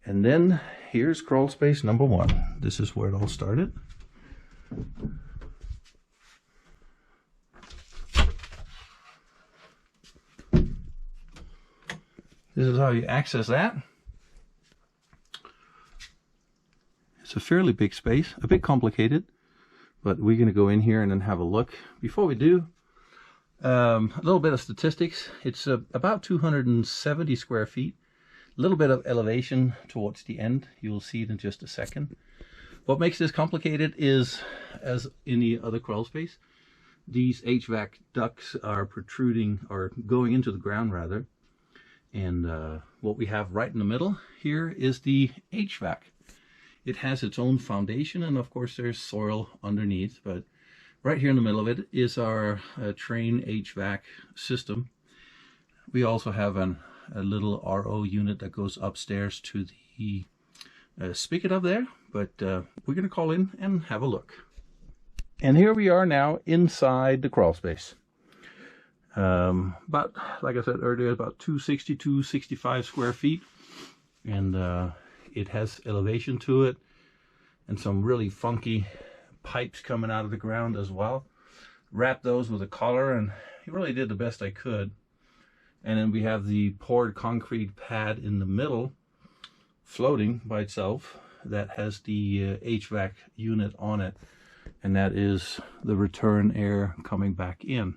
And then here's crawl space number 1. This is where it all started. This is how you access that. It's a fairly big space, a bit complicated, but we're going to go in here and then have a look. Before we do, a little bit of statistics. It's about 270 square feet. A little bit of elevation towards the end. You'll see it in just a second. What makes this complicated is, as in the other crawl space, these HVAC ducts are protruding, or going into the ground rather. And what we have right in the middle here is the HVAC. It has its own foundation, and of course there's soil underneath, but right here in the middle of it is our train HVAC system. We also have a little RO unit that goes upstairs to the spigot up there, but we're going to call in and have a look. And here we are now inside the crawl space. About, like I said earlier, about 260, 265 square feet, and it has elevation to it and some really funky pipes coming out of the ground as well. Wrapped those with a collar, and I really did the best I could. And then we have the poured concrete pad in the middle floating by itself that has the HVAC unit on it, and that is the return air coming back in.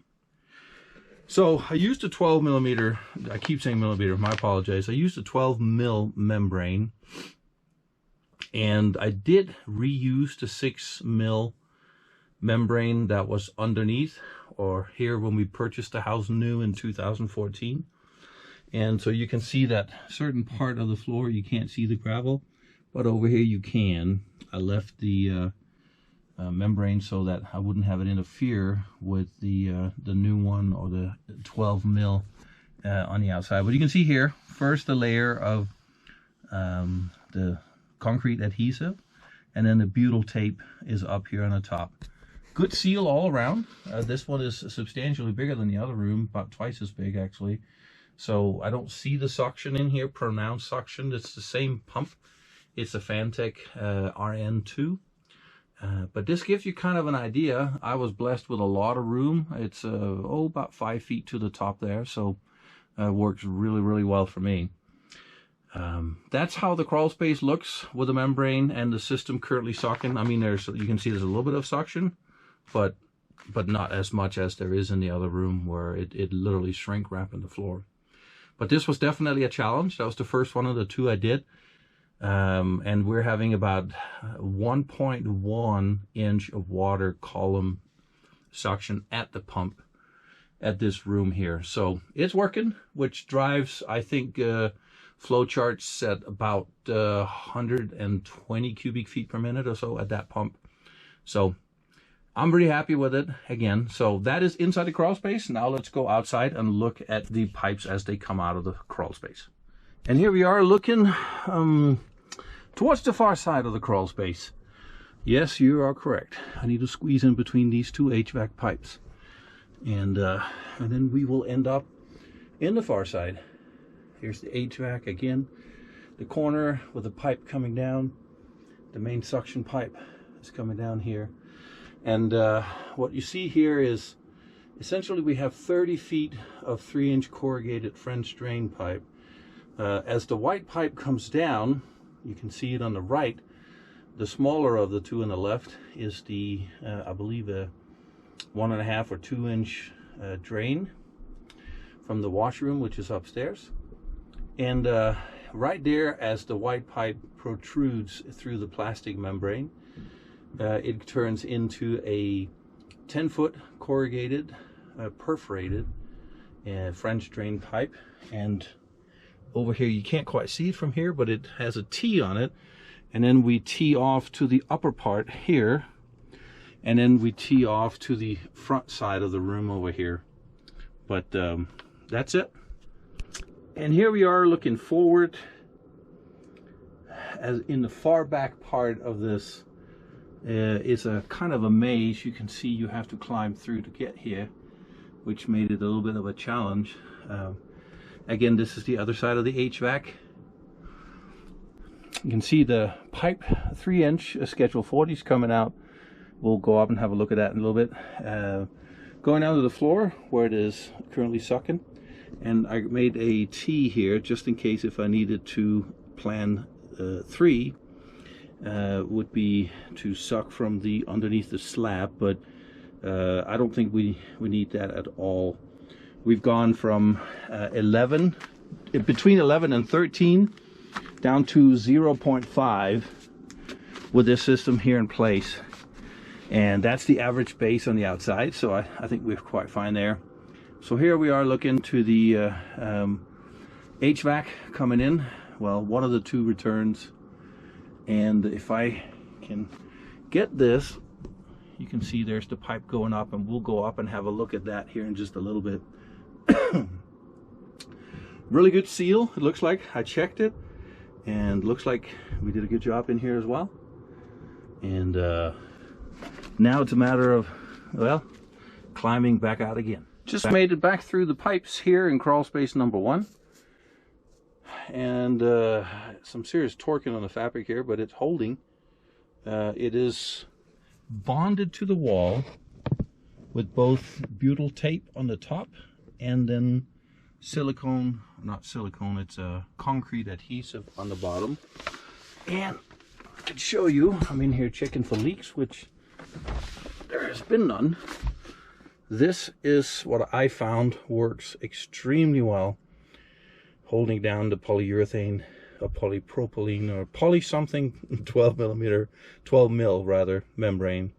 So I used a 12 millimeter, I keep saying millimeter, my apologies. I used a 12 mil membrane, and I did reuse the 6 mil membrane that was underneath, or here when we purchased the house new in 2014. And so you can see that certain part of the floor, you can't see the gravel, but over here you can. I left the membrane so that I wouldn't have it interfere with the new one, or the 12 mil on the outside. But you can see here, first the layer of the concrete adhesive, and then the butyl tape is up here on the top. Good seal all around. This one is substantially bigger than the other room, about twice as big actually. So I don't see the suction in here, pronounced suction. It's the same pump. It's a Fantech RN2. But this gives you kind of an idea. I was blessed with a lot of room. It's about 5 feet to the top there, so works really, really well for me. That's how the crawl space looks with the membrane and the system currently sucking. I mean, you can see there's a little bit of suction, but not as much as there is in the other room where it literally shrink wrapping the floor. But this was definitely a challenge. That was the first one of the 2 I did. And we're having about 1.1 inch of water column suction at the pump at this room here. So it's working, which drives, I think, flow charts at about 120 cubic feet per minute or so at that pump. So I'm pretty happy with it again. So that is inside the crawl space. Now let's go outside and look at the pipes as they come out of the crawl space. And here we are looking towards the far side of the crawl space. Yes, you are correct. I need to squeeze in between these 2 HVAC pipes. And then we will end up in the far side. Here's the HVAC again. The corner with the pipe coming down. The main suction pipe is coming down here. And what you see here is essentially we have 30 feet of 3-inch corrugated French drain pipe. As the white pipe comes down, you can see it on the right. The smaller of the 2 on the left is the, I believe, a 1.5 or 2-inch drain from the washroom, which is upstairs. And right there, as the white pipe protrudes through the plastic membrane, it turns into a 10-foot corrugated, perforated French drain pipe. And over here, you can't quite see it from here, but it has a T on it. And then we tee off to the upper part here. And then we tee off to the front side of the room over here. But that's it. And here we are looking forward. As in the far back part of this is a kind of a maze. You can see you have to climb through to get here, which made it a little bit of a challenge. Again, this is the other side of the HVAC. You can see the pipe 3-inch schedule 40 is coming out. We'll go up and have a look at that in a little bit. Going down to the floor where it is currently sucking, and I made a T here just in case if I needed to plan 3 would be to suck from the underneath the slab, but I don't think we need that at all. We've gone from 11, between 11 and 13 down to 0.5 with this system here in place, and that's the average base on the outside, so I think we're quite fine there. So here we are looking to the HVAC coming in. Well, one of the 2 returns, and if I can get this, you can see there's the pipe going up, and we'll go up and have a look at that here in just a little bit. Really good seal, it looks like. I checked it, and looks like we did a good job in here as well. And now it's a matter of, well, climbing back out again. Just made it back through the pipes here in crawl space number 1. And some serious torquing on the fabric here, but it's holding. It is bonded to the wall with both butyl tape on the top and then silicone, not silicone, it's a concrete adhesive on the bottom. And I can show you, I'm in here checking for leaks, which there has been none. This is what I found works extremely well, holding down the polyurethane or polypropylene or poly something 12 mil rather membrane,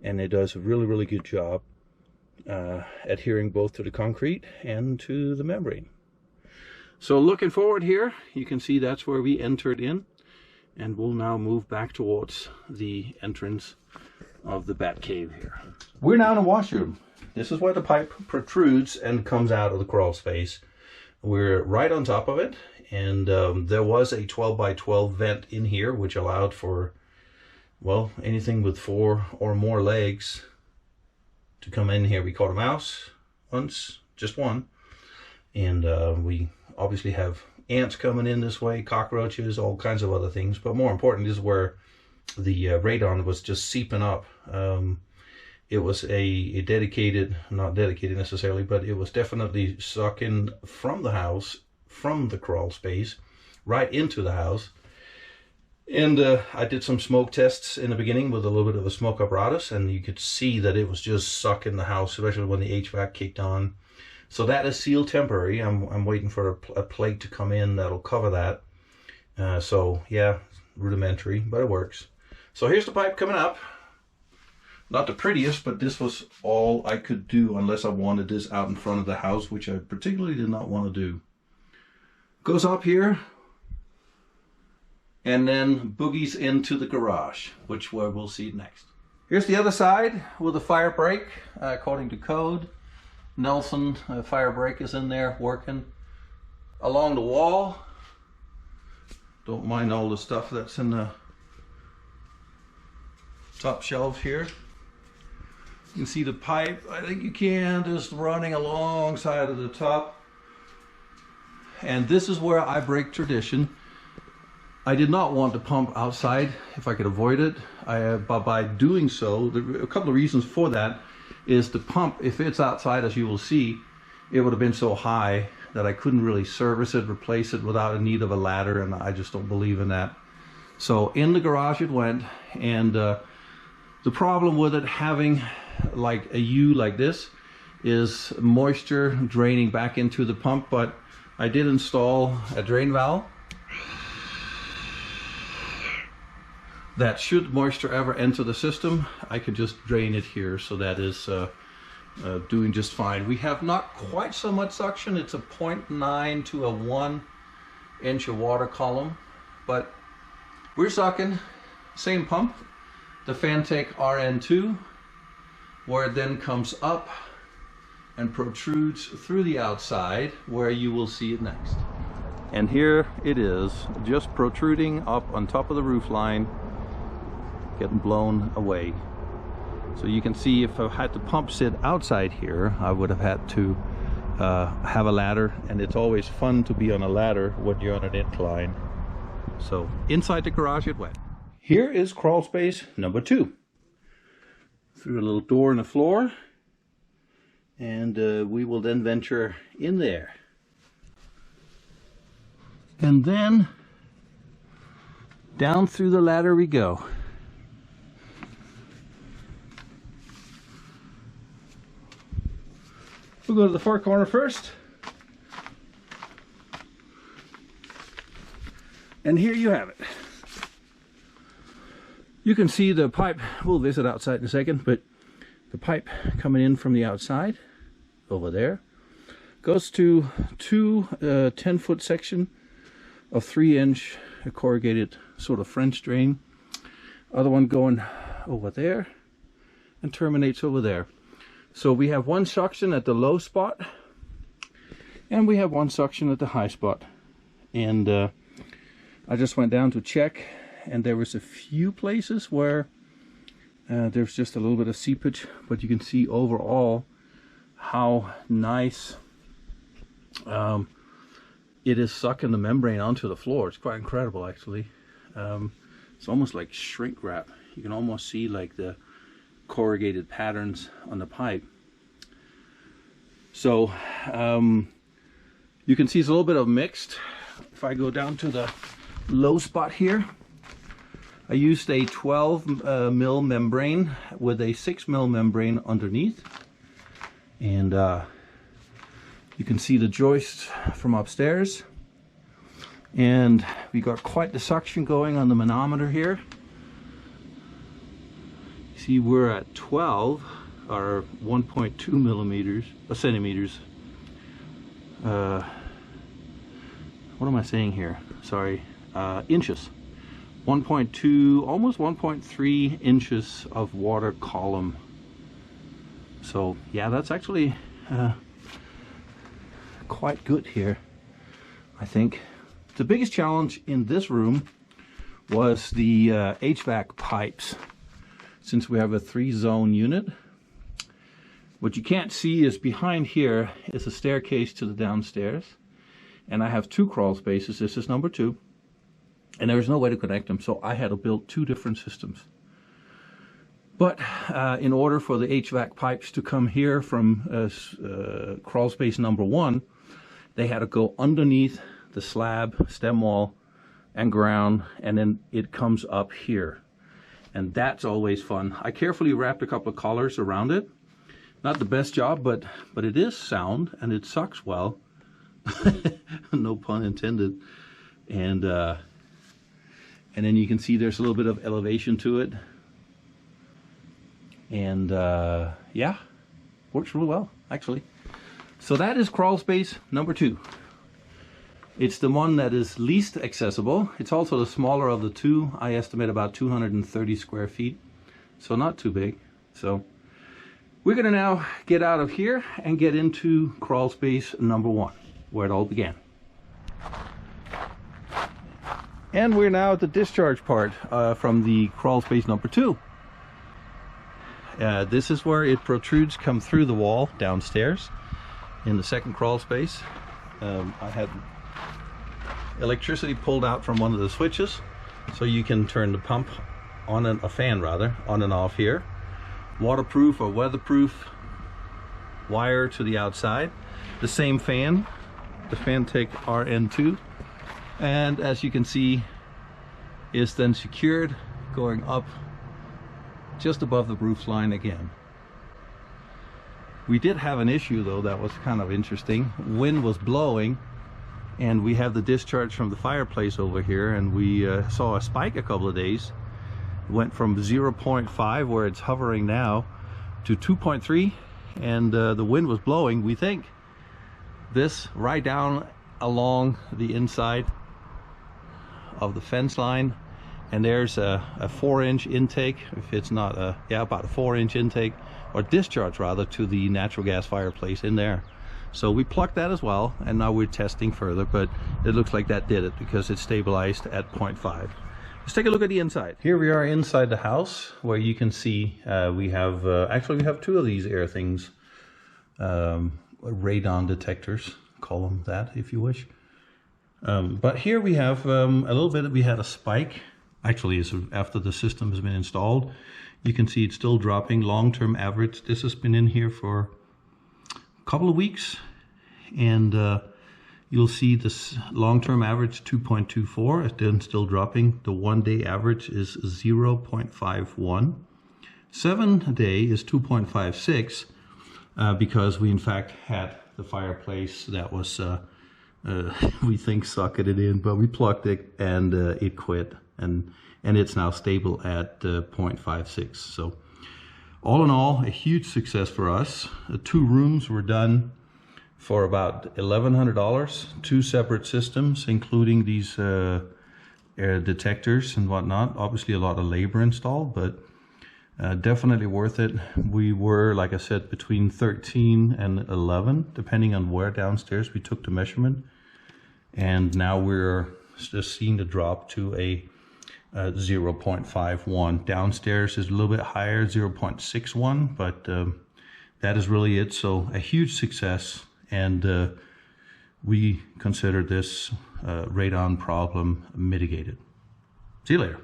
and it does a really good job adhering both to the concrete and to the membrane. So looking forward here, you can see that's where we entered in, and we'll now move back towards the entrance of the bat cave here. We're now in a washroom. This is where the pipe protrudes and comes out of the crawl space. We're right on top of it, and there was a 12 by 12 vent in here which allowed for, well, anything with 4 or more legs to come in here. We caught a mouse once, just one, and we obviously have ants coming in this way, cockroaches, all kinds of other things, but more important is where the radon was just seeping up. It was a dedicated, not dedicated necessarily, but it was definitely sucking from the house, from the crawl space, right into the house. And I did some smoke tests in the beginning with a little bit of a smoke apparatus, and you could see that it was just sucking the house, especially when the HVAC kicked on. So that is sealed temporary. I'm waiting for a plate to come in that'll cover that. So yeah, rudimentary, but it works. So here's the pipe coming up. Not the prettiest, but this was all I could do unless I wanted this out in front of the house, which I particularly did not want to do. Goes up here and then boogies into the garage, which where we'll see next. Here's the other side with the fire break, according to code. Nelson fire break is in there working. Along the wall, don't mind all the stuff that's in the top shelf here. You can see the pipe, I think you can, just running alongside of the top. And this is where I break tradition. I did not want to pump outside if I could avoid it. But by doing so, a couple of reasons for that is the pump, if it's outside, as you will see, it would have been so high that I couldn't really service it, replace it without a need of a ladder, and I just don't believe in that. So in the garage it went, and the problem with it having like a U like this is moisture draining back into the pump, but I did install a drain valve that should moisture ever enter the system, I can just drain it here, so that is doing just fine. We have not quite so much suction. It's a 0.9 to a 1 inch of water column, but we're sucking. Same pump, the Fantech RN2, where it then comes up and protrudes through the outside, where you will see it next. And here it is, just protruding up on top of the roof line, getting blown away. So you can see if I had the pump sit outside here, I would have had to have a ladder, and it's always fun to be on a ladder when you're on an incline. So inside the garage it went. Here is crawl space number 2. Through a little door in the floor, and we will then venture in there. And then down through the ladder we go. We'll go to the far corner first. And here you have it. You can see the pipe. We'll visit outside in a second, but the pipe coming in from the outside over there goes to two 10-foot section of 3-inch corrugated sort of French drain. Other one going over there and terminates over there. So we have one suction at the low spot and we have one suction at the high spot. And I just went down to check, and there was a few places where there's just a little bit of seepage, but you can see overall how nice it is sucking the membrane onto the floor. It's quite incredible, actually. It's almost like shrink wrap. You can almost see like the corrugated patterns on the pipe. So you can see it's a little bit of mixed. If I go down to the low spot here, I used a 12 mil membrane with a 6 mil membrane underneath, and you can see the joist from upstairs, and we got quite the suction going on the manometer here. You see we're at 12 or 1.2 millimeters centimeters. What am I saying here? Sorry, inches. 1.2, almost 1.3 inches of water column. So yeah, that's actually quite good here, I think. The biggest challenge in this room was the HVAC pipes, since we have a 3-zone unit. What you can't see is behind here is a staircase to the downstairs, and I have 2 crawl spaces. This is number 2. And there was no way to connect them, so I had to build 2 different systems. But in order for the HVAC pipes to come here from crawl space number 1, they had to go underneath the slab, stem wall, and ground, and then it comes up here. And that's always fun. I carefully wrapped a couple of collars around it. Not the best job, but it is sound, and it sucks well. No pun intended. And then you can see there's a little bit of elevation to it. And yeah, works really well, actually. So that is crawl space number 2. It's the one that is least accessible. It's also the smaller of the 2. I estimate about 230 square feet. So not too big. So we're gonna now get out of here and get into crawl space number 1, where it all began. And we're now at the discharge part from the crawl space number 2. This is where it protrudes, come through the wall downstairs in the second crawl space. I had electricity pulled out from one of the switches, so you can turn the pump on, a fan rather, on and off here. Waterproof or weatherproof wire to the outside. The same fan, the Fantech RN2. And as you can see, is then secured going up just above the roof line again. We did have an issue though that was kind of interesting. Wind was blowing, and we have the discharge from the fireplace over here, and we saw a spike a couple of days. It went from 0.5, where it's hovering now, to 2.3, and the wind was blowing, we think, this right down along the inside of the fence line. And there's a 4-inch intake, if it's not about a 4-inch intake, or discharge rather, to the natural gas fireplace in there. So we plucked that as well, and now we're testing further, but it looks like that did it because it's stabilized at 0.5. Let's take a look at the inside. Here we are inside the house, where you can see we have actually we have 2 of these air things, radon detectors, call them that if you wish. But here we have a little bit, we had a spike. Actually, after the system has been installed, you can see it's still dropping. Long-term average, this has been in here for a couple of weeks, and you'll see this long-term average 2.24, it's then still dropping. The 1-day average is 0.51. 7-day is 2.56 because we in fact had the fireplace that was we think socketed in, but we plugged it and it quit, and it's now stable at 0.56. So all in all, a huge success for us. 2 rooms were done for about $1,100, 2 separate systems, including these air detectors and whatnot. Obviously a lot of labor installed, but definitely worth it. We were, like I said, between 13 and 11, depending on where downstairs we took the measurement. And now we're just seeing the drop to a 0.51. Downstairs is a little bit higher, 0.61, but that is really it. So a huge success, and we consider this radon problem mitigated. See you later.